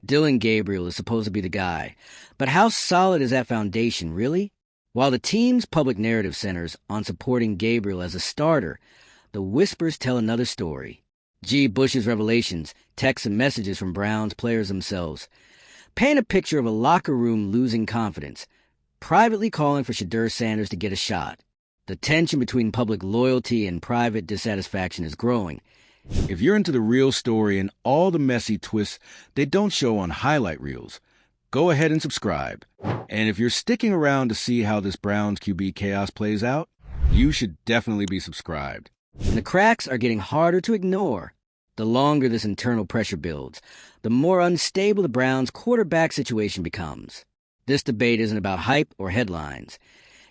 Dylan Gabriel is supposed to be the guy. But how solid is that foundation, really? While the team's public narrative centers on supporting Gabriel as a starter, the whispers tell another story. G. Bush's revelations, texts and messages from Browns players themselves, paint a picture of a locker room losing confidence, privately calling for Shedeur Sanders to get a shot. The tension between public loyalty and private dissatisfaction is growing. If you're into the real story and all the messy twists they don't show on highlight reels, go ahead and subscribe. And if you're sticking around to see how this Browns QB chaos plays out, you should definitely be subscribed. And the cracks are getting harder to ignore. The longer this internal pressure builds, the more unstable the Browns' quarterback situation becomes. This debate isn't about hype or headlines.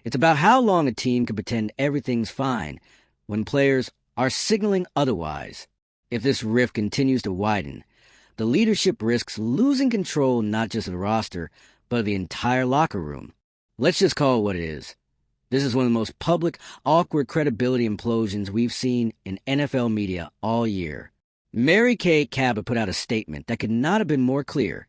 It's about how long a team can pretend everything's fine when players are signaling otherwise. If this rift continues to widen, the leadership risks losing control not just of the roster, but of the entire locker room. Let's just call it what it is. This is one of the most public, awkward credibility implosions we've seen in NFL media all year. Mary Kay Cabot put out a statement that could not have been more clear.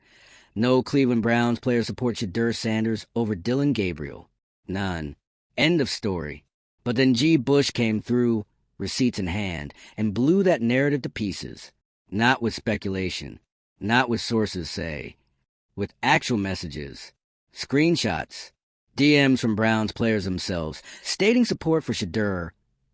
No Cleveland Browns player supports Shedeur Sanders over Dylan Gabriel. None. End of story. But then G. Bush came through, receipts in hand, and blew that narrative to pieces. Not with speculation, not with sources say, with actual messages, screenshots, DMs from Browns players themselves, stating support for Shedeur,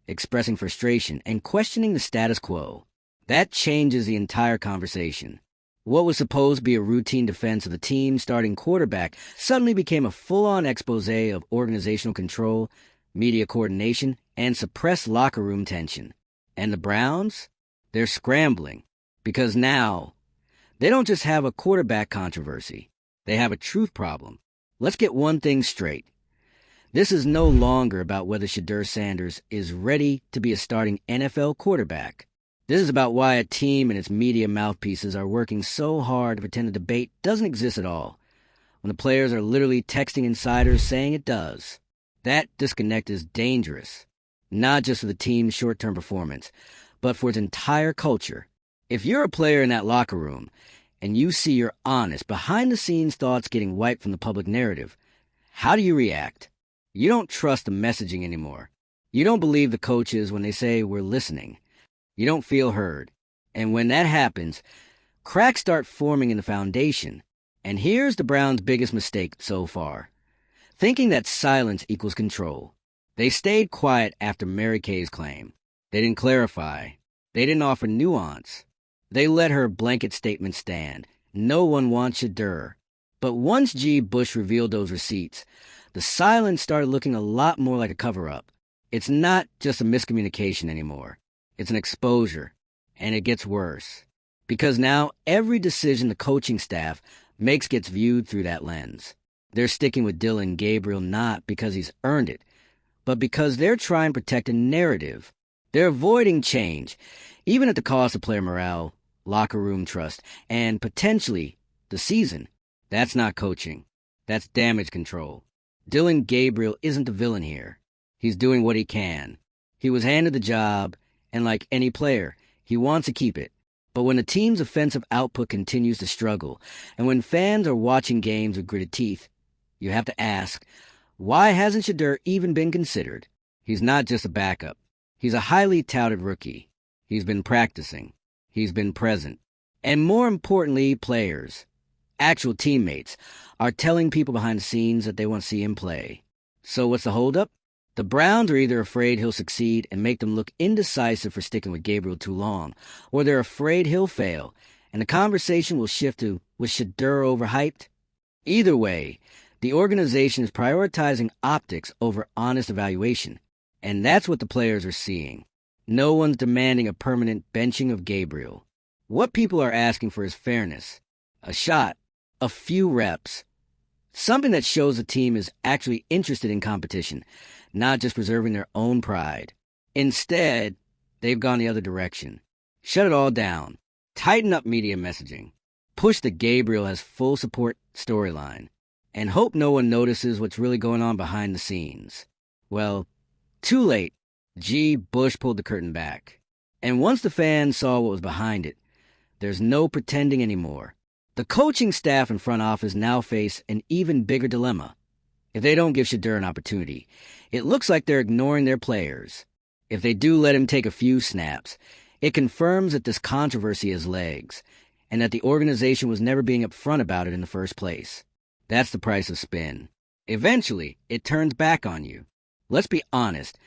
expressing frustration, and questioning the status quo. That changes the entire conversation. What was supposed to be a routine defense of the team's starting quarterback suddenly became a full-on expose of organizational control, media coordination, and suppressed locker room tension. And the Browns? They're scrambling. Because now, they don't just have a quarterback controversy. They have a truth problem. Let's get one thing straight. This is no longer about whether Shedeur Sanders is ready to be a starting NFL quarterback. This is about why a team and its media mouthpieces are working so hard to pretend the debate doesn't exist at all, when the players are literally texting insiders saying it does. That disconnect is dangerous, not just for the team's short-term performance, but for its entire culture. If you're a player in that locker room, and you see your honest, behind-the-scenes thoughts getting wiped from the public narrative, how do you react? You don't trust the messaging anymore. You don't believe the coaches when they say we're listening. You don't feel heard. And when that happens, cracks start forming in the foundation. And here's the Browns' biggest mistake so far. Thinking that silence equals control. They stayed quiet after Mary Kay's claim. They didn't clarify. They didn't offer nuance. They let her blanket statement stand. No one wants Shedeur. But once G. Bush revealed those receipts, the silence started looking a lot more like a cover-up. It's not just a miscommunication anymore. It's an exposure. And it gets worse. Because now every decision the coaching staff makes gets viewed through that lens. They're sticking with Dylan Gabriel not because he's earned it, but because they're trying to protect a narrative. They're avoiding change, even at the cost of player morale, locker room trust, and potentially the season. That's not coaching. That's damage control. Dylan Gabriel isn't the villain here. He's doing what he can. He was handed the job, and like any player, he wants to keep it. But when the team's offensive output continues to struggle, and when fans are watching games with gritted teeth, you have to ask, why hasn't Shedeur even been considered? He's not just a backup. He's a highly touted rookie. He's been practicing. He's been present. And more importantly, players, actual teammates, are telling people behind the scenes that they want to see him play. So what's the holdup? The Browns are either afraid he'll succeed and make them look indecisive for sticking with Gabriel too long, or they're afraid he'll fail, and the conversation will shift to, was Shedeur overhyped? Either way, the organization is prioritizing optics over honest evaluation, and that's what the players are seeing. No one's demanding a permanent benching of Gabriel. What people are asking for is fairness, a shot, a few reps, something that shows the team is actually interested in competition, not just preserving their own pride. Instead, they've gone the other direction. Shut it all down. Tighten up media messaging. Push the Gabriel has full support storyline. And hope no one notices what's really going on behind the scenes. Well, too late. G. Bush pulled the curtain back. And once the fans saw what was behind it, there's no pretending anymore. The coaching staff and front office now face an even bigger dilemma. If they don't give Shedeur an opportunity, it looks like they're ignoring their players. If they do let him take a few snaps, it confirms that this controversy has legs, and that the organization was never being upfront about it in the first place. That's the price of spin. Eventually, it turns back on you. Let's be honest.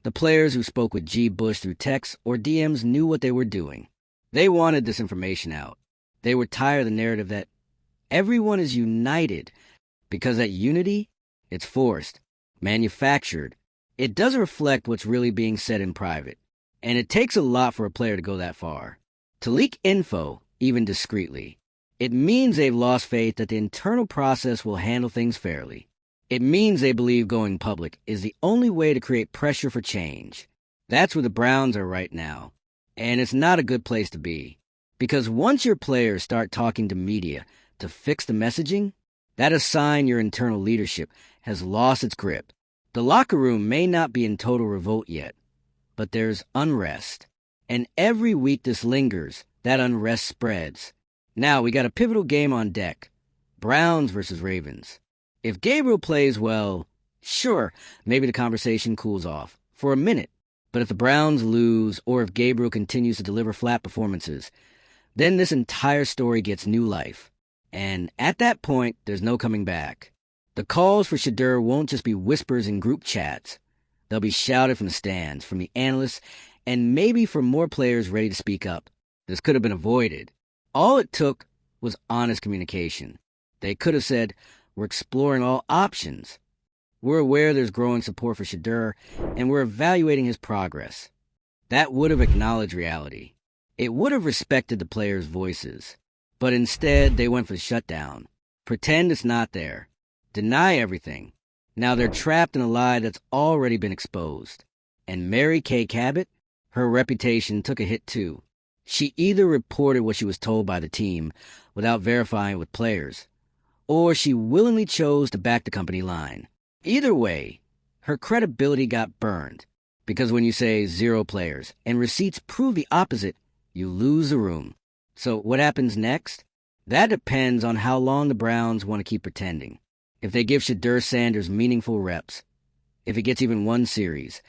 The players who spoke with G. Bush through texts or DMs knew what they were doing. They wanted this information out. They were tired of the narrative that everyone is united, because that unity, it's forced, manufactured. It doesn't reflect what's really being said in private. And it takes a lot for a player to go that far. To leak info, even discreetly, it means they've lost faith that the internal process will handle things fairly. It means they believe going public is the only way to create pressure for change. That's where the Browns are right now. And it's not a good place to be. Because once your players start talking to media to fix the messaging, that is a sign your internal leadership has lost its grip. The locker room may not be in total revolt yet, but there's unrest. And every week this lingers, that unrest spreads. Now we got a pivotal game on deck. Browns versus Ravens. If Gabriel plays well, sure, maybe the conversation cools off for a minute. But if the Browns lose, or if Gabriel continues to deliver flat performances, then this entire story gets new life. And at that point, there's no coming back. The calls for Shedeur won't just be whispers in group chats. They'll be shouted from the stands, from the analysts, and maybe from more players ready to speak up. This could have been avoided. All it took was honest communication. They could have said, "We're exploring all options. We're aware there's growing support for Shedeur, and we're evaluating his progress." That would have acknowledged reality. It would have respected the players' voices. But instead, they went for the shutdown. Pretend it's not there. Deny everything. Now they're trapped in a lie that's already been exposed. And Mary Kay Cabot, her reputation took a hit too. She either reported what she was told by the team without verifying it with players, or she willingly chose to back the company line. Either way, her credibility got burned, because when you say 0 players and receipts prove the opposite, you lose the room. So what happens next? That depends on how long the Browns want to keep pretending. If they give Shedeur Sanders meaningful reps, if it gets even one series,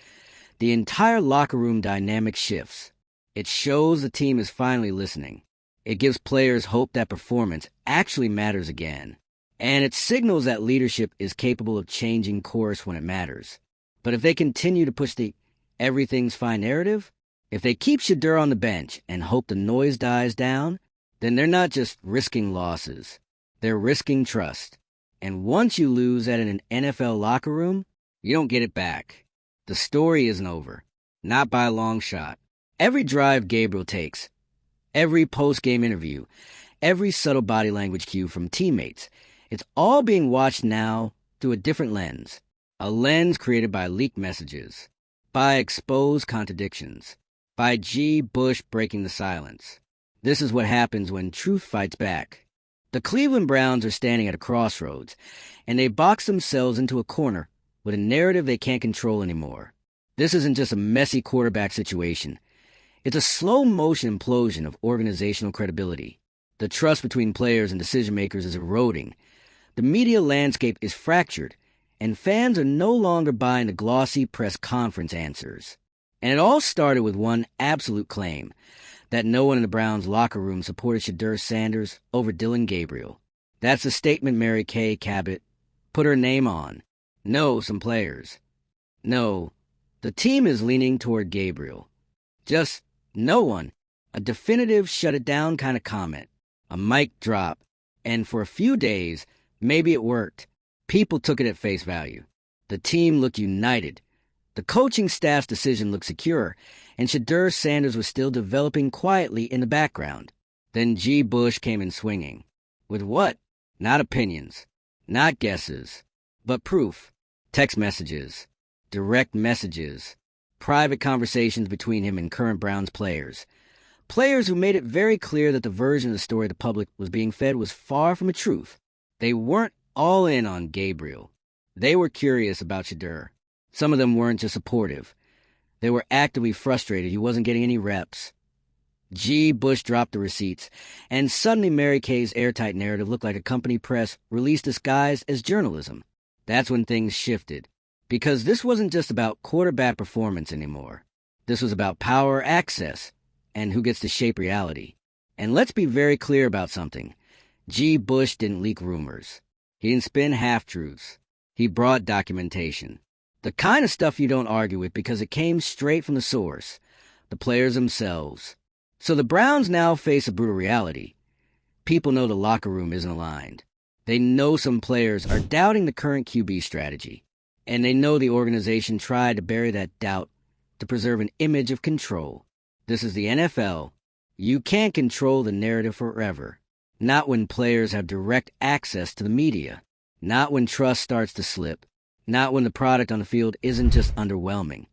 the entire locker room dynamic shifts. It shows the team is finally listening. It gives players hope that performance actually matters again. And it signals that leadership is capable of changing course when it matters. But if they continue to push the everything's fine narrative, if they keep Shedeur on the bench and hope the noise dies down, then they're not just risking losses. They're risking trust. And once you lose that in an NFL locker room, you don't get it back. The story isn't over. Not by a long shot. Every drive Gabriel takes, every post-game interview, every subtle body language cue from teammates, it's all being watched now through a different lens. A lens created by leaked messages, by exposed contradictions, by G. Bush breaking the silence. This is what happens when truth fights back. The Cleveland Browns are standing at a crossroads, and they box themselves into a corner with a narrative they can't control anymore. This isn't just a messy quarterback situation. It's a slow-motion implosion of organizational credibility. The trust between players and decision-makers is eroding. The media landscape is fractured, and fans are no longer buying the glossy press conference answers. And it all started with one absolute claim, that no one in the Browns' locker room supported Shedeur Sanders over Dillon Gabriel. That's the statement Mary Kay Cabot put her name on. No, some players. No, the team is leaning toward Gabriel. Just no one. A definitive shut-it-down kind of comment. A mic drop. And for a few days, maybe it worked. People took it at face value. The team looked united. The coaching staff's decision looked secure, and Shedeur Sanders was still developing quietly in the background. Then G. Bush came in swinging. With what? Not opinions. Not guesses. But proof. Text messages. Direct messages. Private conversations between him and current Browns players. Players who made it very clear that the version of the story the public was being fed was far from the truth. They weren't all in on Gabriel. They were curious about Shedeur. Some of them weren't just supportive. They were actively frustrated he wasn't getting any reps. G. Bush dropped the receipts, and suddenly Mary Kay's airtight narrative looked like a company press release disguised as journalism. That's when things shifted. Because this wasn't just about quarterback performance anymore. This was about power, access, and who gets to shape reality. And let's be very clear about something. G. Bush didn't leak rumors. He didn't spin half-truths. He brought documentation. The kind of stuff you don't argue with because it came straight from the source, the players themselves. So the Browns now face a brutal reality. People know the locker room isn't aligned. They know some players are doubting the current QB strategy. And they know the organization tried to bury that doubt to preserve an image of control. This is the NFL. You can't control the narrative forever. Not when players have direct access to the media. Not when trust starts to slip. Not when the product on the field isn't just underwhelming.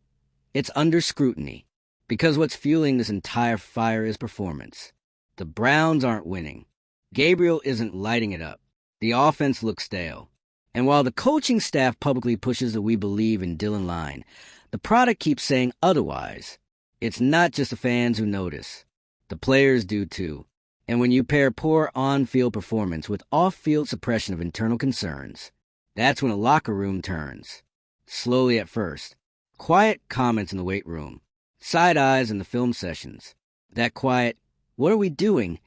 It's under scrutiny. Because what's fueling this entire fire is performance. The Browns aren't winning. Gabriel isn't lighting it up. The offense looks stale. And while the coaching staff publicly pushes that we believe in Dylan Line, the product keeps saying otherwise. It's not just the fans who notice. The players do too. And when you pair poor on-field performance with off-field suppression of internal concerns, that's when a locker room turns. Slowly at first. Quiet comments in the weight room. Side eyes in the film sessions. That quiet, what are we doing?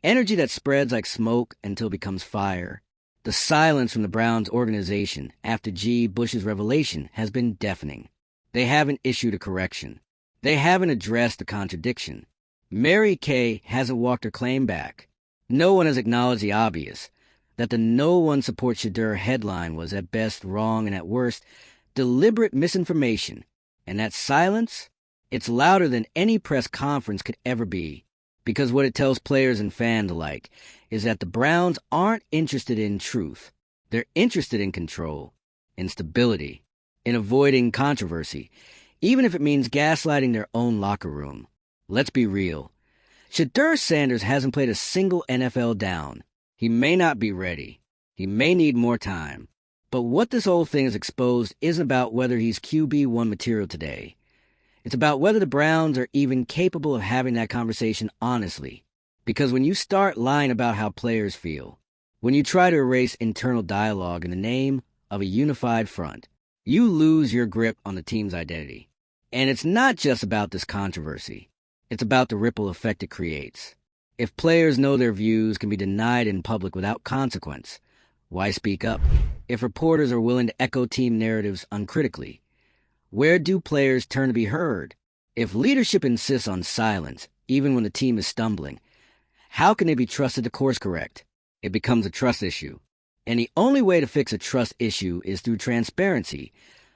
Energy that spreads like smoke until it becomes fire. The silence from the Browns organization after G. Bush's revelation has been deafening. They haven't issued a correction. They haven't addressed the contradiction. Mary Kay hasn't walked her claim back. No one has acknowledged the obvious, that the "No One Supports Shedeur" headline was at best wrong and at worst deliberate misinformation. And that silence? It's louder than any press conference could ever be, because what it tells players and fans alike is that the Browns aren't interested in truth. They're interested in control, in stability, in avoiding controversy, even if it means gaslighting their own locker room. Let's be real. Shedeur Sanders hasn't played a single NFL down. He may not be ready. He may need more time. But what this whole thing has exposed isn't about whether he's QB1 material today. It's about whether the Browns are even capable of having that conversation honestly. Because when you start lying about how players feel, when you try to erase internal dialogue in the name of a unified front, you lose your grip on the team's identity. And it's not just about this controversy. It's about the ripple effect it creates. If players know their views can be denied in public without consequence, why speak up? If reporters are willing to echo team narratives uncritically, where do players turn to be heard? If leadership insists on silence, even when the team is stumbling, how can they be trusted to course correct? It becomes a trust issue. And the only way to fix a trust issue is through transparency,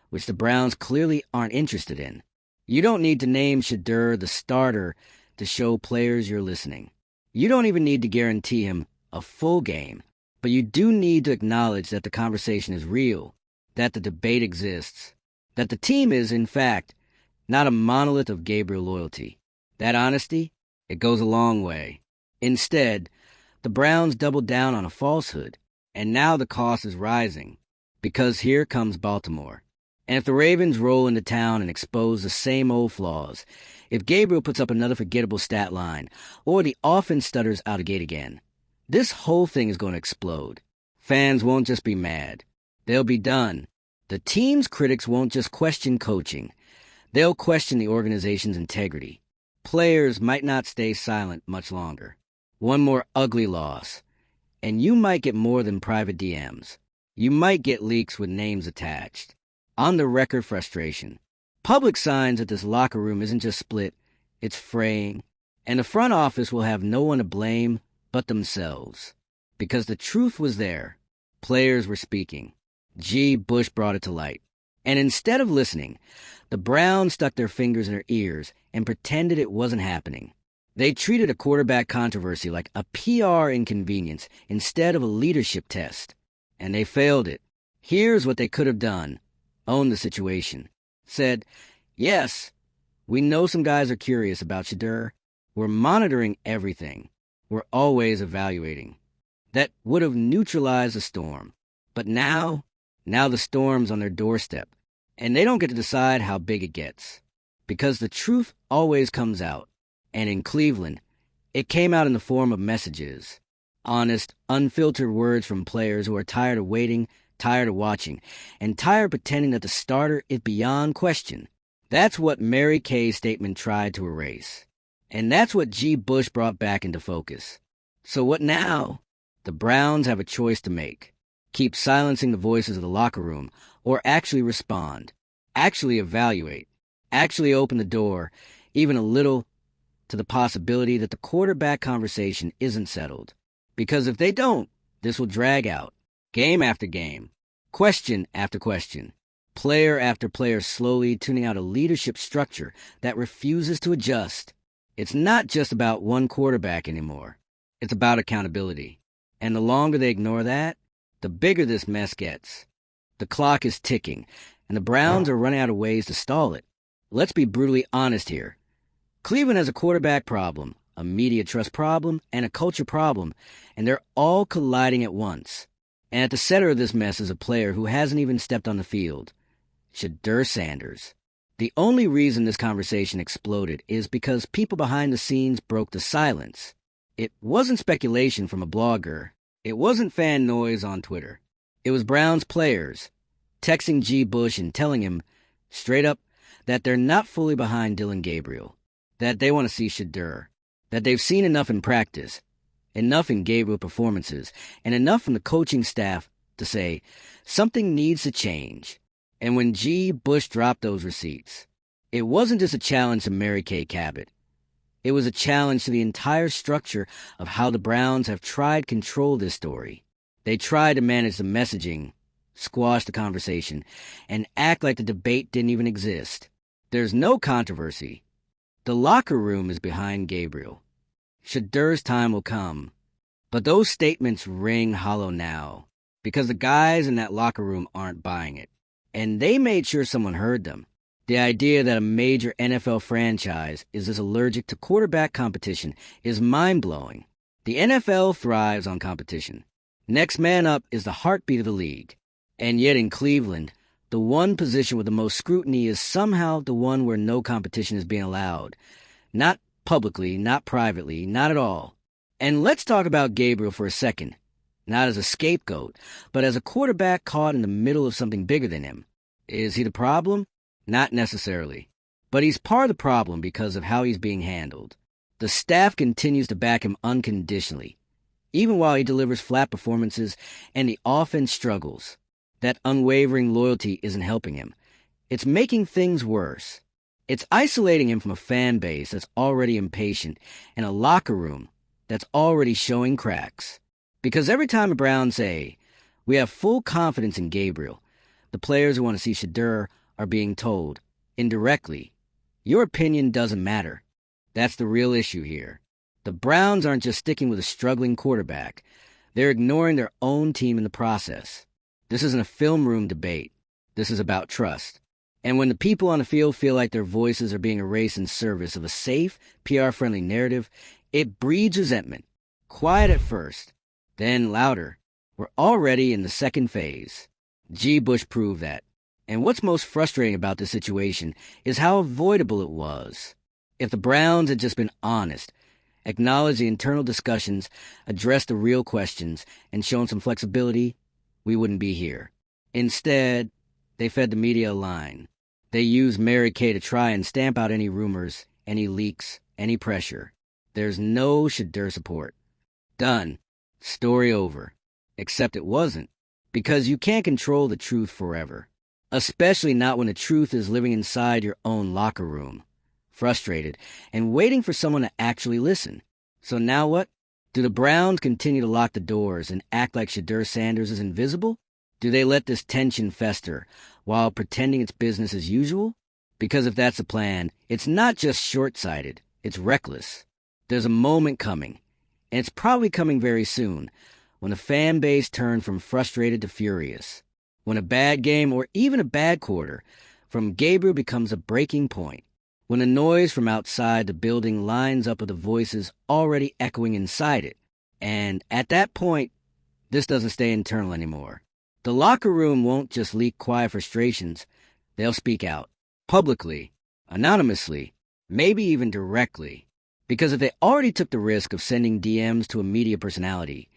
which the Browns clearly aren't interested in. You don't need to name Shedeur the starter to show players you're listening. You don't even need to guarantee him a full game, but you do need to acknowledge that the conversation is real, that the debate exists, that the team is, in fact, not a monolith of Gabriel loyalty. That honesty, it goes a long way. Instead, the Browns doubled down on a falsehood, and now the cost is rising, because here comes Baltimore. And if the Ravens roll into town and expose the same old flaws, if Gabriel puts up another forgettable stat line, or the offense stutters out of gate again, this whole thing is going to explode. Fans won't just be mad. They'll be done. The team's critics won't just question coaching. They'll question the organization's integrity. Players might not stay silent much longer. One more ugly loss, and you might get more than private DMs. You might get leaks with names attached. On-the-record frustration. Public signs that this locker room isn't just split, it's fraying. And the front office will have no one to blame but themselves. Because the truth was there. Players were speaking. G. Bush brought it to light. And instead of listening, the Browns stuck their fingers in their ears and pretended it wasn't happening. They treated a quarterback controversy like a PR inconvenience instead of a leadership test. And they failed it. Here's what they could have done. Owned the situation. Said, yes, we know some guys are curious about Shedeur. We're monitoring everything. We're always evaluating. That would have neutralized the storm. But now the storm's on their doorstep. And they don't get to decide how big it gets. Because the truth always comes out. And in Cleveland, It came out in the form of messages. Honest, unfiltered words from players who are tired of waiting, tired of watching, and tired of pretending that the starter is beyond question. That's what Mary Kay's statement tried to erase. And that's what G. Bush brought back into focus. So what now? The Browns have a choice to make. Keep silencing the voices of the locker room, or actually respond, actually evaluate, actually open the door, even a little, to the possibility that the quarterback conversation isn't settled. Because if they don't, this will drag out, game after game, question after question, player after player slowly tuning out a leadership structure that refuses to adjust. It's not just about one quarterback anymore. It's about accountability. And the longer they ignore that, the bigger this mess gets. The clock is ticking, and the Browns are running out of ways to stall it. Let's be brutally honest here. Cleveland has a quarterback problem, a media trust problem, and a culture problem, and they're all colliding at once. And at the center of this mess is a player who hasn't even stepped on the field. Shedeur Sanders. The only reason this conversation exploded is because people behind the scenes broke the silence. It wasn't speculation from a blogger. It wasn't fan noise on Twitter. It was Browns players texting G. Bush and telling him, straight up, that they're not fully behind Dillon Gabriel, that they want to see Shedeur, that they've seen enough in practice, enough in Gabriel performances, and enough from the coaching staff to say, something needs to change. And when G. Bush dropped those receipts, it wasn't just a challenge to Mary Kay Cabot. It was a challenge to the entire structure of how the Browns have tried to control this story. They tried to manage the messaging, squash the conversation, and act like the debate didn't even exist. There's no controversy. The locker room is behind Gabriel. Shedeur's time will come. But those statements ring hollow now, because the guys in that locker room aren't buying it. And they made sure someone heard them. The idea that a major NFL franchise is as allergic to quarterback competition is mind-blowing. The NFL thrives on competition. Next man up is the heartbeat of the league. And yet in Cleveland, the one position with the most scrutiny is somehow the one where no competition is being allowed. Not publicly, not privately, not at all. And let's talk about Gabriel for a second. Not as a scapegoat, but as a quarterback caught in the middle of something bigger than him. Is he the problem? Not necessarily. But he's part of the problem because of how he's being handled. The staff continues to back him unconditionally, even while he delivers flat performances and the offense struggles. That unwavering loyalty isn't helping him. It's making things worse. It's isolating him from a fan base that's already impatient and a locker room that's already showing cracks. Because every time the Browns say, we have full confidence in Gabriel, the players who want to see Shedeur are being told, indirectly, your opinion doesn't matter. That's the real issue here. The Browns aren't just sticking with a struggling quarterback. They're ignoring their own team in the process. This isn't a film room debate. This is about trust. And when the people on the field feel like their voices are being erased in service of a safe, PR-friendly narrative, it breeds resentment. Quiet at first, then louder. We're already in the second phase. G. Bush proved that. And what's most frustrating about this situation is how avoidable it was. If the Browns had just been honest, acknowledged the internal discussions, addressed the real questions, and shown some flexibility, we wouldn't be here. Instead, they fed the media a line. They used Mary Kay to try and stamp out any rumors, any leaks, any pressure. There's no Shedeur support. Done. Story over. Except it wasn't. Because you can't control the truth forever. Especially not when the truth is living inside your own locker room. Frustrated, and waiting for someone to actually listen. So now what? Do the Browns continue to lock the doors and act like Shedeur Sanders is invisible? Do they let this tension fester while pretending it's business as usual? Because if that's the plan, it's not just short-sighted, it's reckless. There's a moment coming, and it's probably coming very soon, when the fan base turns from frustrated to furious. When a bad game or even a bad quarter from Gabriel becomes a breaking point. When the noise from outside the building lines up with the voices already echoing inside it. And at that point, this doesn't stay internal anymore. The locker room won't just leak quiet frustrations. They'll speak out. Publicly. Anonymously. Maybe even directly. Because if they already took the risk of sending DMs to a media personality,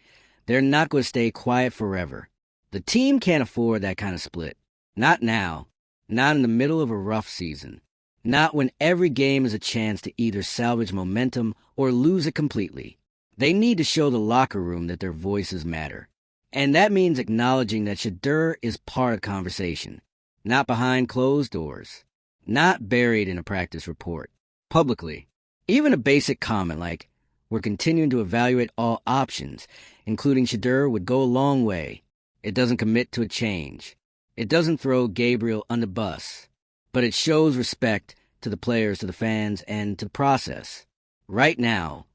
they're not going to stay quiet forever. The team can't afford that kind of split. Not now. Not in the middle of a rough season. Not when every game is a chance to either salvage momentum or lose it completely. They need to show the locker room that their voices matter. And that means acknowledging that Shedeur is part of the conversation. Not behind closed doors. Not buried in a practice report. Publicly. Even a basic comment like, "We're continuing to evaluate all options," including Shedeur, would go a long way. It doesn't commit to a change. It doesn't throw Gabriel under the bus. But it shows respect to the players, to the fans, and to the process. Right now,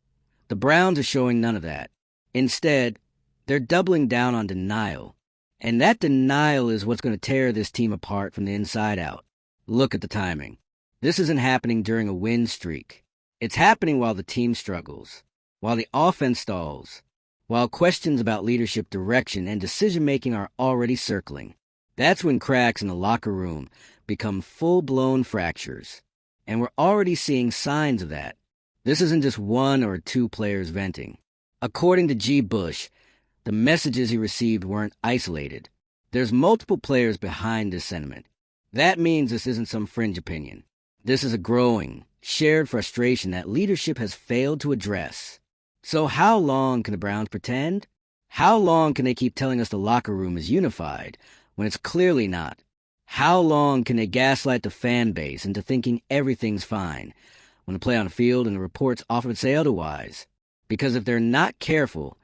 the Browns are showing none of that. Instead, they're doubling down on denial. And that denial is what's going to tear this team apart from the inside out. Look at the timing. This isn't happening during a win streak. It's happening while the team struggles, while the offense stalls, while questions about leadership, direction, and decision-making are already circling. That's when cracks in the locker room become full-blown fractures. And we're already seeing signs of that. This isn't just one or two players venting. According to G. Bush, the messages he received weren't isolated. There's multiple players behind this sentiment. That means this isn't some fringe opinion. This is a growing, shared frustration that leadership has failed to address. So how long can the Browns pretend? How long can they keep telling us the locker room is unified when it's clearly not? How long can they gaslight the fan base into thinking everything's fine when they play on the field and the reports often say otherwise? Because if they're not careful,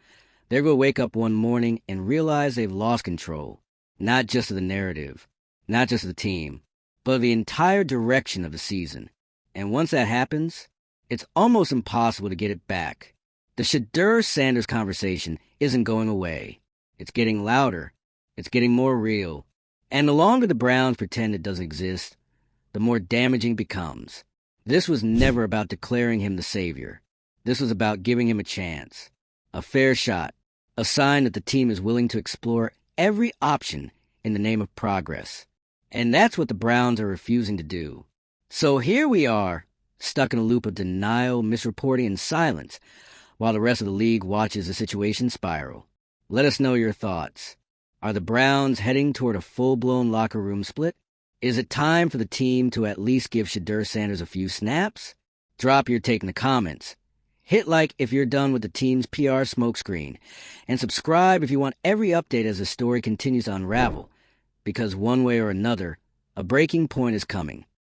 they're going to wake up one morning and realize they've lost control, not just of the narrative, not just of the team, but of the entire direction of the season. And once that happens, it's almost impossible to get it back. The Shedeur-Sanders conversation isn't going away. It's getting louder. It's getting more real. And the longer the Browns pretend it doesn't exist, the more damaging it becomes. This was never about declaring him the savior. This was about giving him a chance, a fair shot, a sign that the team is willing to explore every option in the name of progress. And that's what the Browns are refusing to do. So here we are, stuck in a loop of denial, misreporting, and silence, while the rest of the league watches the situation spiral. Let us know your thoughts. Are the Browns heading toward a full-blown locker room split? Is it time for the team to at least give Shedeur-Sanders a few snaps? Drop your take in the comments. Hit like if you're done with the team's PR smokescreen. And subscribe if you want every update as the story continues to unravel. Because one way or another, a breaking point is coming.